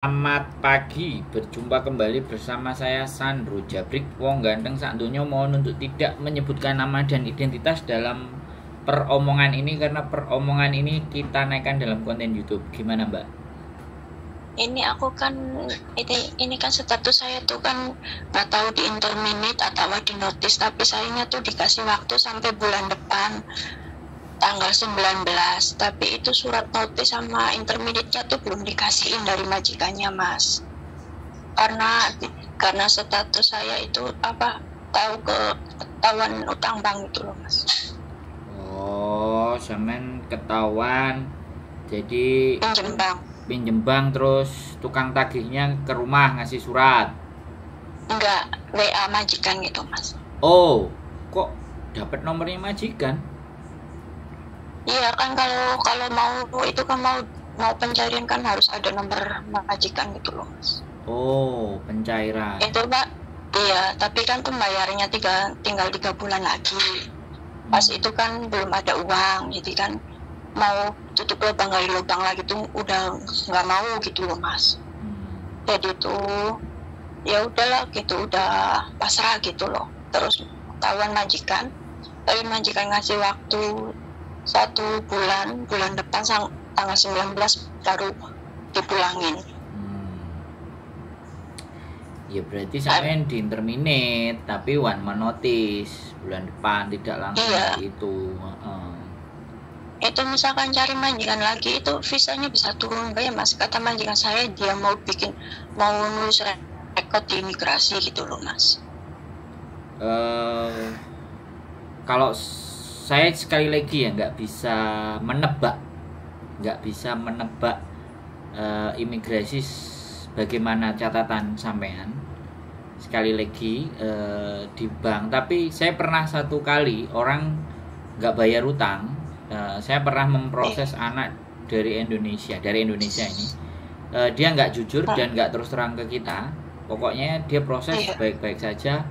Selamat pagi, berjumpa kembali bersama saya Sandro Jabrik. Wong ganteng sak donya mohon untuk tidak menyebutkan nama dan identitas dalam peromongan ini karena peromongan ini kita naikkan dalam konten YouTube. Gimana, Mbak? Ini aku kan ini kan status saya tuh kan nggak tahu di interminute atau di notice, tapi sayangnya tuh dikasih waktu sampai bulan depan tanggal 19, tapi itu surat notice sama interminate-nya tuh belum dikasihin dari majikannya, Mas. Karena status saya itu tahu ketahuan utang bank itu loh, Mas. Oh, sampean ketahuan jadi pinjem bank terus tukang tagihnya ke rumah ngasih surat. Enggak, WA majikan gitu, Mas. Oh, kok dapat nomornya majikan? Iya kan, kalau mau itu kan mau pencarian kan harus ada nomor majikan gitu loh, Mas. Oh, pencairan. Itu, Pak. Iya, tapi kan pembayarannya tinggal 3 bulan lagi. Pas itu kan belum ada uang, jadi kan mau tutup lubang gali lubang lagi tuh udah nggak mau gitu loh, Mas. Jadi tuh ya udahlah gitu, udah pasrah gitu loh. Terus ketahuan majikan, tapi majikan ngasih waktu 1 bulan, bulan depan tanggal 19 baru dipulangin. Ya berarti sampean di interminate tapi one month notice bulan depan, tidak langsung iya. itu. Itu misalkan cari majikan lagi itu visanya bisa turun nggak ya, Mas? Kata majikan saya dia mau nulis rekod di imigrasi gitu loh, Mas. Kalau saya sekali lagi ya nggak bisa menebak imigrasi bagaimana catatan sampean sekali lagi di bank. Tapi saya pernah satu kali orang nggak bayar utang. Saya pernah memproses anak dari Indonesia ini. Dia nggak jujur dan nggak terus terang ke kita. Pokoknya dia proses baik-baik saja,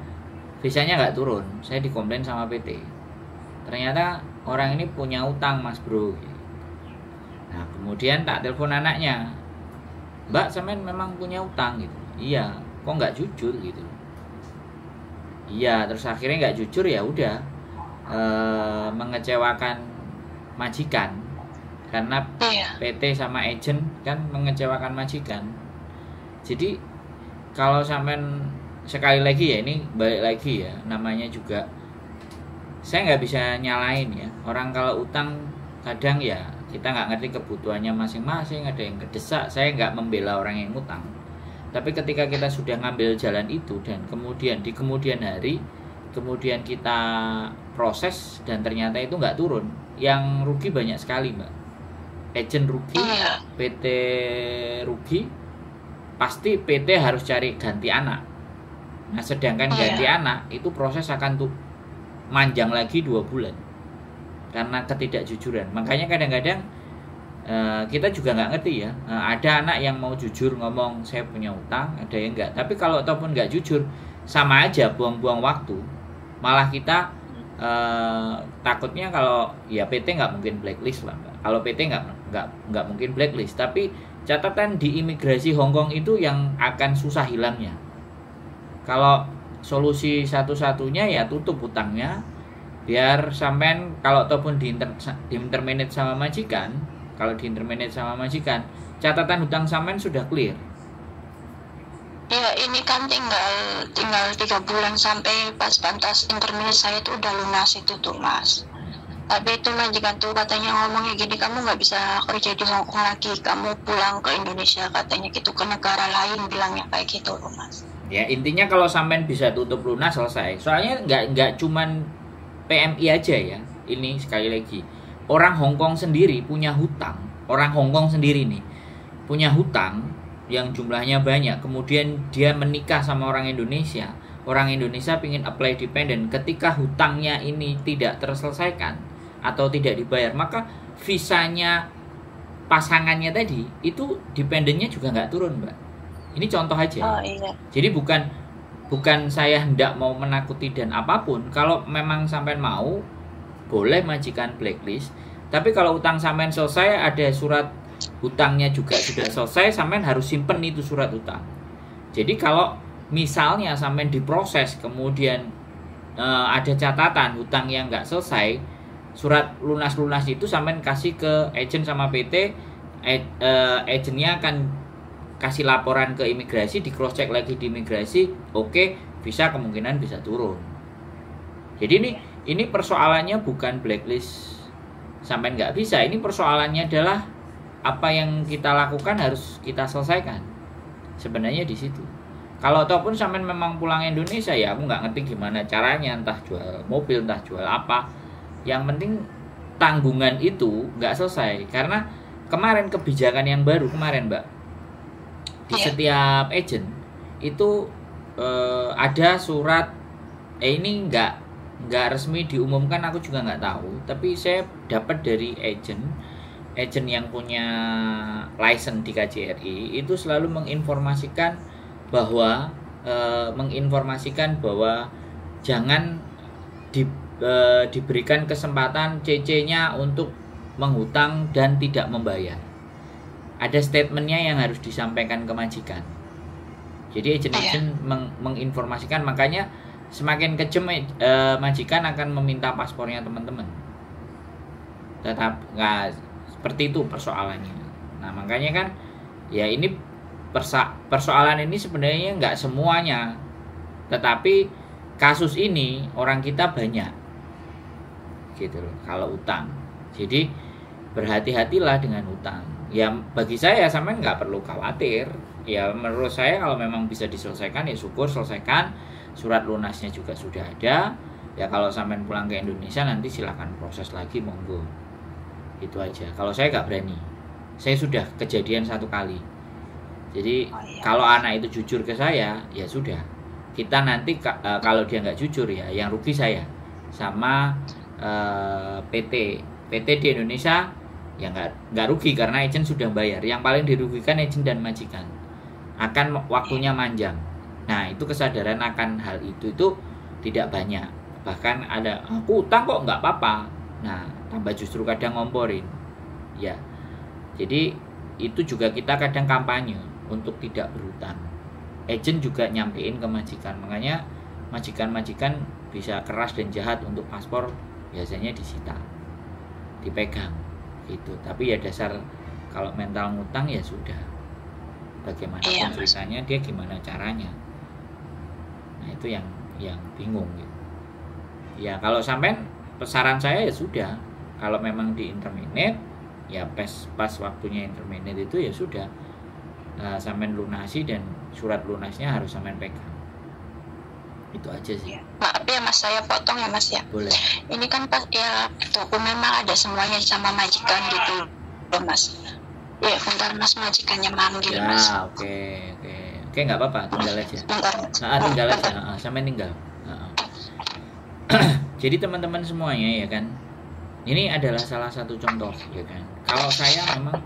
visanya nggak turun. Saya dikomplain sama PT. Ternyata orang ini punya utang, Mas Bro. Nah kemudian tak telepon anaknya, Mbak, sampean memang punya utang gitu. Iya, kok nggak jujur gitu. Iya, terus akhirnya nggak jujur, ya udah mengecewakan majikan karena PT sama agent kan mengecewakan majikan. Jadi kalau sampean sekali lagi ya, ini balik lagi ya, namanya juga saya nggak bisa nyalain ya orang kalau utang. Kadang ya kita nggak ngerti kebutuhannya masing-masing, ada yang kedesak. Saya nggak membela orang yang utang, tapi ketika kita sudah ngambil jalan itu dan kemudian di kemudian hari kemudian kita proses dan ternyata itu nggak turun, yang rugi banyak sekali, Mbak. Agent rugi, PT rugi, pasti PT harus cari ganti anak. Nah sedangkan ganti anak itu proses akan manjang lagi 2 bulan karena ketidakjujuran. Makanya kadang-kadang kita juga nggak ngerti ya, ada anak yang mau jujur ngomong saya punya utang, ada yang nggak. Tapi kalau ataupun nggak jujur, sama aja buang-buang waktu. Malah kita takutnya kalau ya PT nggak mungkin blacklist lah, Mbak. Kalau PT nggak mungkin blacklist, tapi catatan di imigrasi Hong Kong itu yang akan susah hilangnya. Kalau solusi satu-satunya ya tutup utangnya, biar sampean kalau ataupun di interminate sama majikan, catatan hutang sampean sudah clear. Ya ini kan tinggal 3 bulan sampai pas pantas interminate saya itu udah lunas itu tuh, Mas. Tapi itu majikan tuh katanya ngomongnya gini, kamu nggak bisa kerja di Hong Kong lagi, kamu pulang ke Indonesia katanya gitu, ke negara lain, bilangnya kayak gitu loh, Mas. Ya intinya kalau sampean bisa tutup lunas selesai. Soalnya nggak cuman PMI aja ya. Ini sekali lagi orang Hong Kong sendiri punya hutang. Orang Hong Kong sendiri nih punya hutang yang jumlahnya banyak. Kemudian dia menikah sama orang Indonesia. Orang Indonesia pingin apply dependent. Ketika hutangnya ini tidak terselesaikan atau tidak dibayar, maka visanya pasangannya tadi itu dependennya juga nggak turun, Mbak. Ini contoh aja. Jadi bukan saya hendak mau menakuti dan apapun. Kalau memang sampean mau, boleh majikan blacklist. Tapi kalau utang sampean selesai, ada surat hutangnya juga sudah selesai, sampean harus simpen itu surat hutang. Jadi kalau misalnya sampean diproses kemudian ada catatan hutang yang nggak selesai, surat lunas itu sampean kasih ke agent sama PT, agentnya akan kasih laporan ke imigrasi, di cross check lagi di imigrasi, oke, visa kemungkinan bisa turun. Jadi ini persoalannya bukan blacklist sampai nggak bisa, ini persoalannya adalah apa yang kita lakukan harus kita selesaikan. Sebenarnya di situ. Kalau ataupun sampai memang pulang Indonesia, ya aku nggak ngerti gimana caranya, entah jual mobil, entah jual apa. Yang penting tanggungan itu nggak selesai. Karena kemarin kebijakan yang baru kemarin, Mbak, di setiap agent itu ada surat, ini nggak resmi diumumkan, aku juga nggak tahu, tapi saya dapat dari agent yang punya license di KJRI itu selalu menginformasikan bahwa jangan diberikan kesempatan CC-nya untuk menghutang dan tidak membayar. Ada statementnya yang harus disampaikan ke majikan. Jadi agent menginformasikan, makanya semakin kejam majikan akan meminta paspornya teman-teman. Tetap nggak seperti itu persoalannya. Nah makanya kan ya ini persoalan ini sebenarnya nggak semuanya, tetapi kasus ini orang kita banyak gitu loh kalau utang. Jadi berhati-hatilah dengan utang. Ya bagi saya sampean nggak perlu khawatir. Ya menurut saya kalau memang bisa diselesaikan ya syukur, selesaikan. Surat lunasnya juga sudah ada. Ya kalau sampean pulang ke Indonesia nanti silakan proses lagi, monggo. Itu aja. Kalau saya nggak berani. Saya sudah kejadian 1 kali. Jadi kalau anak itu jujur ke saya, ya sudah. Kita nanti kalau dia nggak jujur ya, yang rugi saya sama PT di Indonesia ya nggak rugi karena agent sudah bayar. Yang paling dirugikan agent dan majikan. Akan waktunya manjang. Nah itu kesadaran akan hal itu tidak banyak. Bahkan ada aku utang kok nggak apa-apa. Nah tambah justru kadang ngomporin. Ya jadi itu juga kita kadang kampanye untuk tidak berhutang. Agent juga nyampein ke majikan. Makanya majikan-majikan bisa keras dan jahat untuk paspor biasanya disita, dipegang gitu. Tapi ya dasar kalau mental ngutang ya sudah, bagaimana ceritanya, dia gimana caranya. Nah itu yang bingung gitu. Ya kalau sampai saran saya ya sudah, kalau memang di interminate ya pas waktunya interminate itu ya sudah, sampean lunasi dan surat lunasnya harus sampean pegang. Itu aja sih. Maaf ya Mas, saya potong ya Mas ya. Boleh. Ini kan pas ya dokumen memang ada semuanya sama majikan gitu loh Mas. Ya bentar Mas, majikannya manggil ya, Mas. Oke nggak apa-apa, tinggal aja. Bentar. Tinggal aja, sampean tinggal. Jadi teman-teman semuanya ya kan, ini adalah salah satu contoh ya kan. Kalau saya memang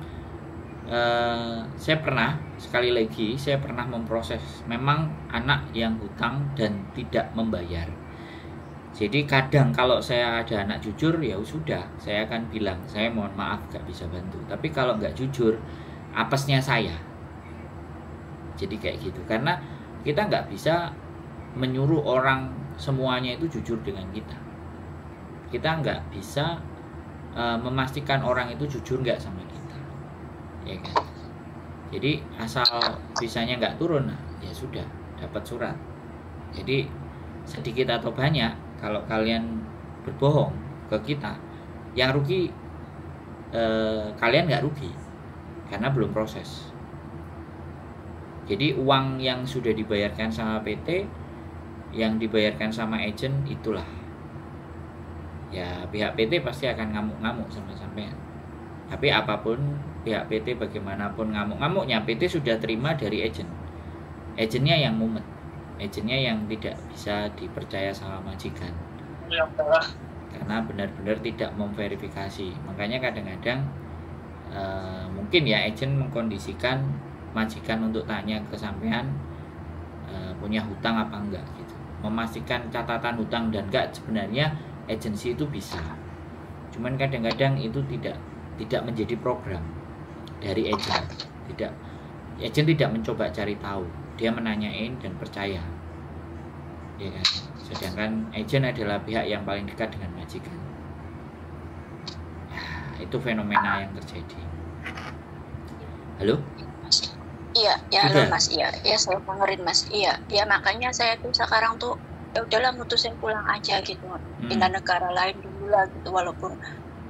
saya pernah memproses memang anak yang hutang dan tidak membayar. Jadi kadang kalau saya ada anak jujur ya sudah, saya akan bilang saya mohon maaf gak bisa bantu. Tapi kalau nggak jujur, apesnya saya. Jadi kayak gitu, karena kita nggak bisa menyuruh orang semuanya itu jujur dengan kita. Kita nggak bisa memastikan orang itu jujur nggak sama kita, ya kan? Jadi asal visanya nggak turun, ya sudah dapat surat. Jadi sedikit atau banyak, kalau kalian berbohong ke kita, yang rugi kalian nggak rugi karena belum proses. Jadi uang yang sudah dibayarkan sama PT, yang dibayarkan sama agent itulah. Ya pihak PT pasti akan ngamuk-ngamuk sama sampean. Tapi apapun pihak PT bagaimanapun ngamuk-ngamuknya, PT sudah terima dari agent. Agentnya yang mumet, agentnya yang tidak bisa dipercaya sama majikan. Karena benar-benar tidak memverifikasi. Makanya kadang-kadang mungkin ya agent mengkondisikan majikan untuk tanya ke sampean punya hutang apa enggak gitu. Memastikan catatan hutang dan enggak sebenarnya agensi itu bisa. Cuman kadang-kadang itu tidak menjadi program. dari agent. Agent tidak mencoba cari tahu, dia menanyain dan percaya, ya kan. Sedangkan agent adalah pihak yang paling dekat dengan majikan. Nah, itu fenomena yang terjadi. Halo? Iya, ya halo Mas. Iya, saya dengerin Mas. Iya, makanya saya tuh sekarang tuh ya udahlah mutusin pulang aja gitu, pindah negara lain dulu lah gitu, walaupun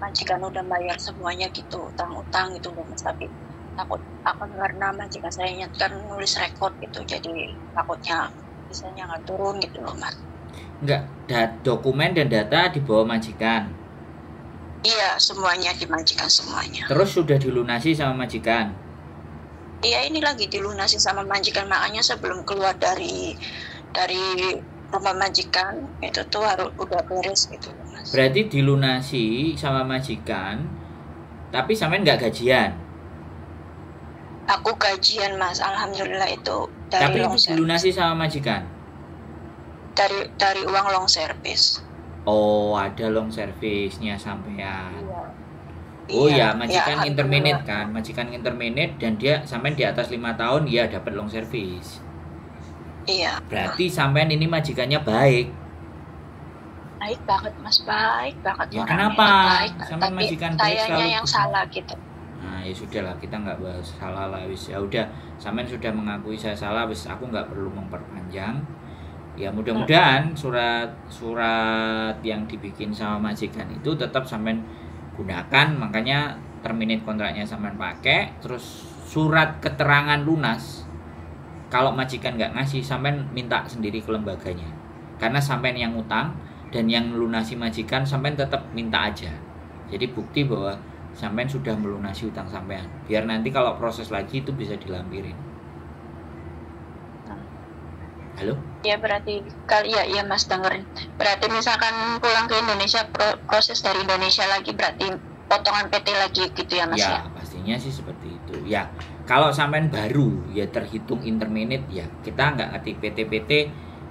majikan udah bayar semuanya gitu, utang-utang gitu loh Mas, tapi takut akan karena majikan saya kan nulis rekod gitu, jadi takutnya bisanya nggak turun gitu loh Mas. Enggak, dokumen dan data dibawa majikan. Iya, semuanya dimajikan semuanya. Terus sudah dilunasi sama majikan? Iya, ini lagi dilunasi sama majikan, makanya sebelum keluar dari rumah majikan itu tuh harus udah beres gitu Mas. Berarti dilunasi sama majikan, tapi sampean nggak gajian? Aku gajian Mas, alhamdulillah itu dari tapi long itu dilunasi sama majikan? Dari uang long service. Oh, ada long service-nya sampean. Iya. Oh ya, majikan interminate kan, majikan interminate dan dia sampean di atas 5 tahun ya dapat long service. Iya. Berarti sampean ini majikannya baik. Baik banget Mas, baik banget. Ya kenapa? Sampean majikan baik sayanya yang salah gitu. Nah ya sudahlah, kita nggak bahas salah lah, wis ya udah, sampean sudah mengakui saya salah, wis aku nggak perlu memperpanjang. Ya mudah-mudahan surat yang dibikin sama majikan itu tetap sampean gunakan, makanya terminate kontraknya sampean pakai, terus surat keterangan lunas kalau majikan nggak ngasih sampean minta sendiri ke lembaganya, karena sampean yang utang dan yang lunasi majikan sampean tetap minta aja, jadi bukti bahwa sampean sudah melunasi utang sampean, biar nanti kalau proses lagi itu bisa dilampirin. Halo? Ya berarti ya Mas dengerin. Berarti misalkan pulang ke Indonesia, proses dari Indonesia lagi berarti potongan PT lagi gitu ya Mas ya? Ya pastinya sih seperti itu. Ya kalau sampean baru ya terhitung interminate, ya kita nggak ngerti PT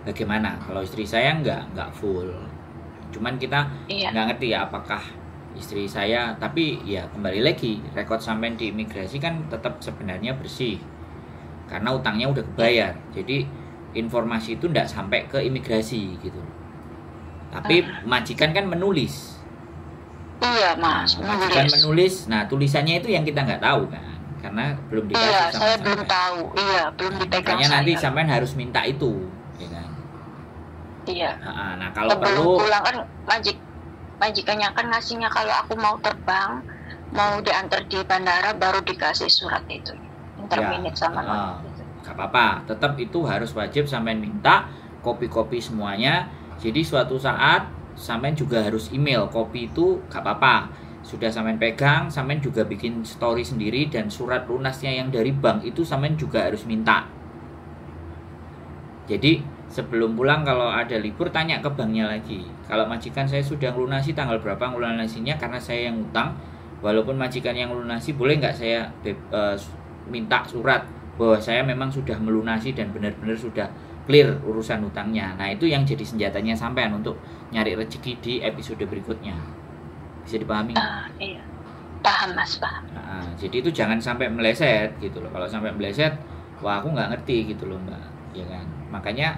bagaimana. Kalau istri saya nggak full. Cuman kita nggak ngerti ya apakah istri saya, tapi ya kembali lagi rekod sampean di imigrasi kan tetap sebenarnya bersih karena utangnya udah kebayar. Jadi informasi itu tidak sampai ke imigrasi gitu. Tapi majikan kan menulis. Iya Mas, majikan menulis. Nah tulisannya itu yang kita nggak tahu kan, karena belum dikasih sama saya belum tahu. Iya, belum dipegang. Makanya nanti sampean harus minta itu, ya kan? Iya. Nah kalau perlu pulang kan majikannya kan ngasihnya kalau aku mau terbang, mau diantar di bandara baru dikasih surat itu. Interminate sama gak apa-apa, tetap itu harus wajib sampean minta kopi-kopi semuanya. Jadi suatu saat sampean juga harus email kopi itu, gak apa-apa. Sudah sampean pegang, sampean juga bikin story sendiri, dan surat lunasnya yang dari bank itu sampean juga harus minta. Jadi sebelum pulang kalau ada libur tanya ke banknya lagi. Kalau majikan saya sudah lunasi tanggal berapa ngelunasinya karena saya yang utang. Walaupun majikan yang lunasi, boleh nggak saya minta surat bahwa saya memang sudah melunasi dan benar-benar sudah clear urusan hutangnya. Nah itu yang jadi senjatanya sampean untuk nyari rezeki di episode berikutnya. Bisa dipahami? Iya. Paham Mas, paham. Nah, jadi itu jangan sampai meleset gitu loh. Kalau sampai meleset, wah aku nggak ngerti gitu loh Mbak, ya kan? Makanya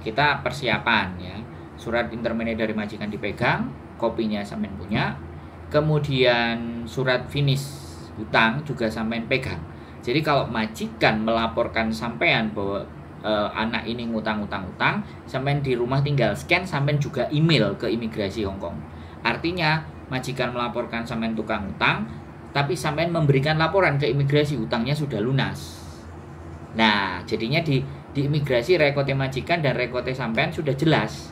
kita persiapan ya. Surat interminate dari majikan dipegang, kopinya sampean punya. Kemudian surat finish hutang juga sampean pegang. Jadi kalau majikan melaporkan sampean bahwa anak ini ngutang-utang, sampean di rumah tinggal scan, sampean juga email ke imigrasi Hong Kong. Artinya majikan melaporkan sampean tukang utang, tapi sampean memberikan laporan ke imigrasi hutangnya sudah lunas. Nah, jadinya di imigrasi rekodnya majikan dan rekodnya sampean sudah jelas,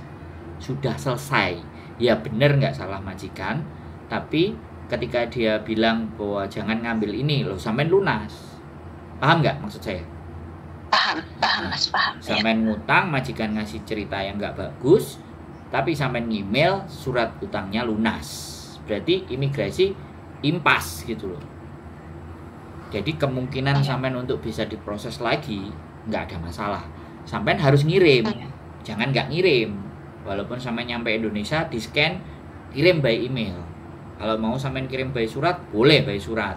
sudah selesai. Ya benar nggak salah majikan, tapi ketika dia bilang bahwa jangan ngambil ini loh, sampean lunas. Paham nggak maksud saya? Paham Mas, paham. Sampean ngutang, majikan ngasih cerita yang nggak bagus, tapi sampean email surat utangnya lunas. Berarti imigrasi impas gitu loh. Jadi kemungkinan sampean untuk bisa diproses lagi nggak ada masalah. Sampean harus ngirim, jangan nggak ngirim. Walaupun sampean nyampe Indonesia, di scan, kirim by email. Kalau mau sampean kirim by surat, boleh by surat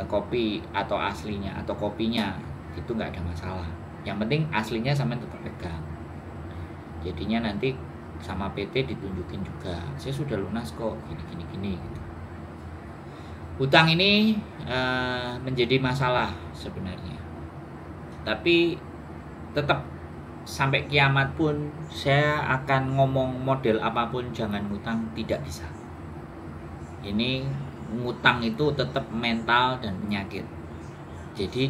kopi atau aslinya atau kopinya itu nggak ada masalah. Yang penting aslinya sampean tetap pegang. Jadinya nanti sama PT ditunjukin juga, saya sudah lunas kok, gini gitu. Hutang ini menjadi masalah sebenarnya, tapi tetap sampai kiamat pun saya akan ngomong model apapun jangan ngutang, tidak bisa. Ini ngutang itu tetap mental dan penyakit. Jadi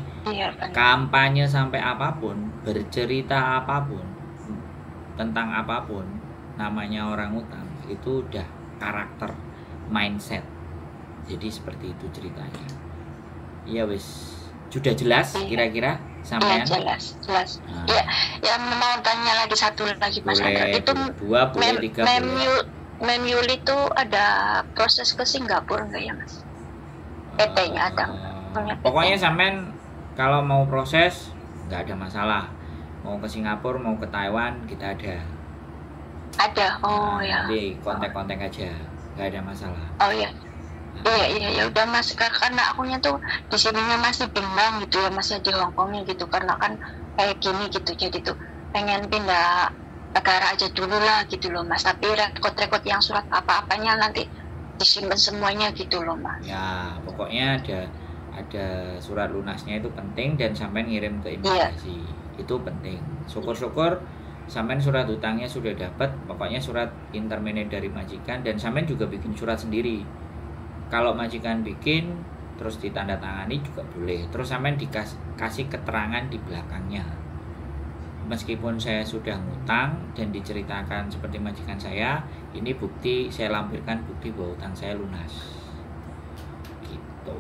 kampanye sampai apapun, bercerita apapun tentang apapun, namanya orang utang itu udah karakter, mindset. Jadi seperti itu ceritanya. Iya wis, sudah jelas kira-kira sampean? Ya, jelas. Nah. Ya mau tanya lagi satu lagi Mas Andro. Itu 2 boleh 3 Mem Yuli itu ada proses ke Singapura enggak ya Mas? PT-nya ada. Pokoknya sampean kalau mau proses nggak ada masalah. Mau ke Singapura, mau ke Taiwan, kita ada. Ada. Oh ya. Nanti kontak-kontak aja, nggak ada masalah. Oh ya. Iya ya udah Mas, karena akunya tuh di sininya masih bimbang gitu ya, masih di Hongkongnya gitu, karena kan kayak gini gitu, jadi tuh pengen pindah negara aja dulu lah gitu loh Mas, tapi rekod yang surat apa-apanya nanti disimpan semuanya gitu loh Mas. Ya pokoknya ada surat lunasnya itu penting, dan sampai ngirim ke imigrasi itu penting. Syukur-syukur sampai surat hutangnya sudah dapat, pokoknya surat intermediate dari majikan, dan sampai juga bikin surat sendiri. Kalau majikan bikin terus ditandatangani juga boleh. Terus sampean dikasih keterangan di belakangnya. Meskipun saya sudah ngutang dan diceritakan seperti majikan saya, ini bukti, saya lampirkan bukti bahwa utang saya lunas. Gitu.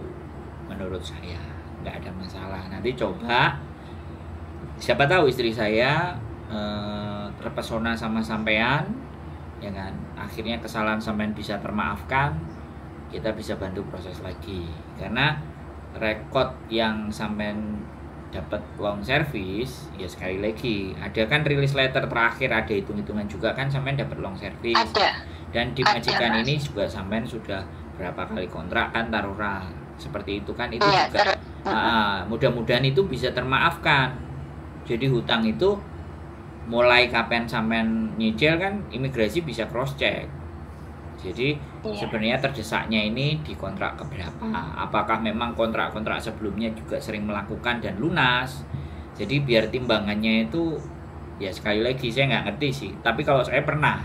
Menurut saya nggak ada masalah. Nanti coba, siapa tahu istri saya terpesona sama sampean, ya kan? Akhirnya kesalahan sampean bisa termaafkan. Kita bisa bantu proses lagi, karena rekod yang sampean dapat long service ya, sekali lagi ada kan rilis letter terakhir, ada hitung-hitungan juga kan sampean dapat long service. Ada. Dan di majikan ini juga sampean sudah berapa kali kontrak kan, taruhlah seperti itu kan, itu juga mudah-mudahan itu bisa termaafkan. Jadi hutang itu mulai kapan sampean nyicil kan imigrasi bisa cross check. Jadi sebenarnya terdesaknya ini di kontrak keberapa? Apakah memang kontrak-kontrak sebelumnya juga sering melakukan dan lunas? Jadi biar timbangannya itu, ya sekali lagi saya nggak ngerti sih. Tapi kalau saya pernah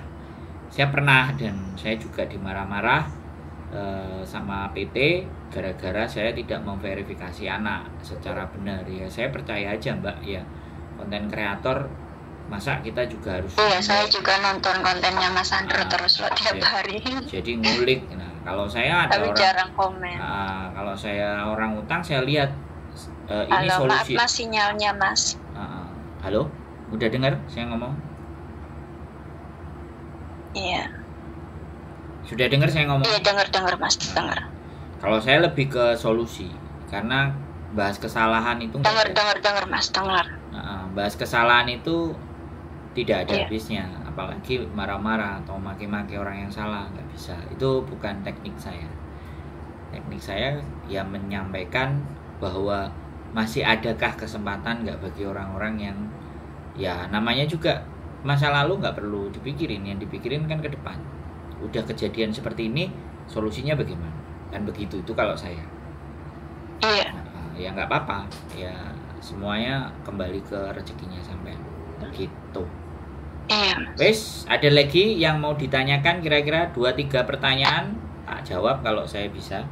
dan saya juga dimarah-marah sama PT gara-gara saya tidak memverifikasi anak secara benar. Ya saya percaya aja Mbak, ya konten kreator, masa kita juga harus. Iya, saya juga nonton kontennya Mas Andro terus loh tiap hari. Jadi ngulik. Nah, kalau saya ada tapi orang jarang komen. Kalau saya orang utang, saya lihat ini halo, solusi. Maaf Mas, sinyalnya Mas. Halo, udah dengar saya ngomong? Iya. Sudah dengar saya ngomong? Iya, dengar Mas, dengar. Kalau saya lebih ke solusi, karena bahas kesalahan itu. Dengar Mas, dengar. Bahas kesalahan itu tidak ada habisnya, apalagi marah-marah atau maki-maki orang yang salah, nggak bisa. Itu bukan teknik saya. Teknik saya ya menyampaikan bahwa masih adakah kesempatan nggak bagi orang-orang yang, ya namanya juga masa lalu nggak perlu dipikirin, yang dipikirin kan ke depan. Udah kejadian seperti ini, solusinya bagaimana? Kan begitu, itu kalau saya. Iya. Ya nggak apa-apa, ya semuanya kembali ke rezekinya sampean. Gitu. Iya. Wes, ada lagi yang mau ditanyakan, kira-kira 2-3 pertanyaan tak jawab kalau saya bisa.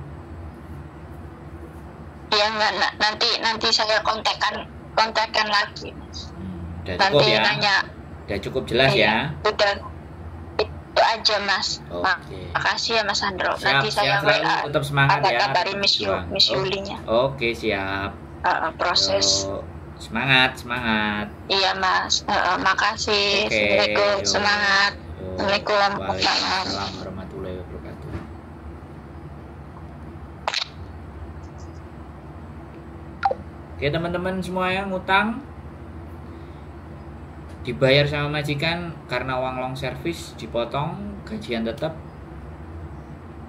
Ya enggak, nanti saya kontakkan lagi. Udah cukup nanti ya. Udah cukup jelas ya. Udah itu aja Mas. Makasih ya Mas Andro. Nanti saya tetap semangat ya. Kabarin Miss Yulinya. Oke, siap. Proses. Semangat. Iya Mas, makasih. Assalamualaikum, semangat. Assalamualaikum warahmatullahi wabarakatuh. Oke teman-teman semua yang ngutang, dibayar sama majikan karena uang long service dipotong, gajian tetap,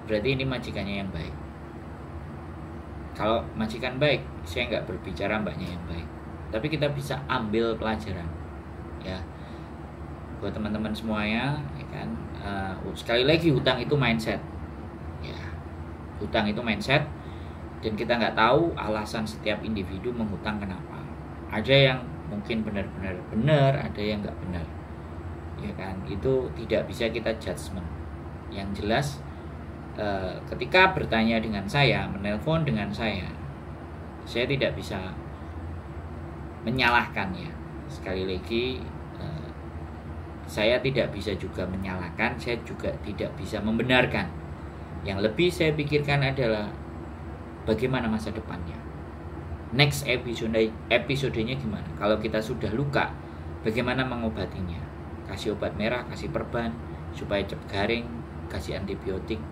berarti ini majikannya yang baik. Kalau majikan baik, saya nggak berbicara mbaknya yang baik, tapi kita bisa ambil pelajaran ya buat teman-teman semuanya ya kan. Sekali lagi, hutang itu mindset ya, hutang itu mindset, dan kita nggak tahu alasan setiap individu menghutang kenapa. Ada yang mungkin benar-benar benar, ada yang nggak benar ya kan. Itu tidak bisa kita judgement. Yang jelas ketika bertanya dengan saya, menelpon dengan saya tidak bisa menyalahkan ya. Sekali lagi, saya tidak bisa juga menyalahkan, saya juga tidak bisa membenarkan. Yang lebih saya pikirkan adalah bagaimana masa depannya. Next episodenya gimana? Kalau kita sudah luka, bagaimana mengobatinya? Kasih obat merah, kasih perban supaya cepat garing, kasih antibiotik.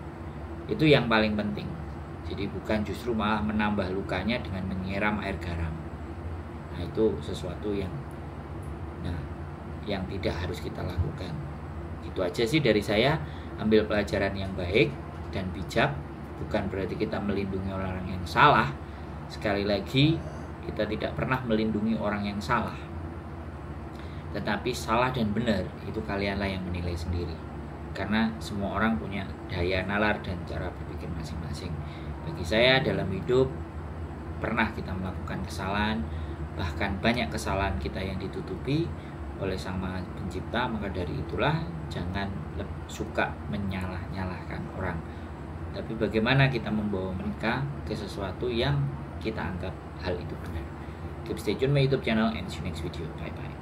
Itu yang paling penting. Jadi bukan justru malah menambah lukanya dengan menyiram air garam. Nah, itu sesuatu yang tidak harus kita lakukan. Itu aja sih dari saya. Ambil pelajaran yang baik dan bijak. Bukan berarti kita melindungi orang yang salah. Sekali lagi, kita tidak pernah melindungi orang yang salah. Tetapi salah dan benar itu kalianlah yang menilai sendiri. Karena semua orang punya daya nalar dan cara berpikir masing-masing. Bagi saya, dalam hidup pernah kita melakukan kesalahan, bahkan banyak kesalahan kita yang ditutupi oleh Sang Maha Pencipta. Maka dari itulah jangan suka menyalah-nyalahkan orang, tapi bagaimana kita membawa mereka ke sesuatu yang kita anggap hal itu benar. Keep stay tune my YouTube channel and see you next video. Bye bye.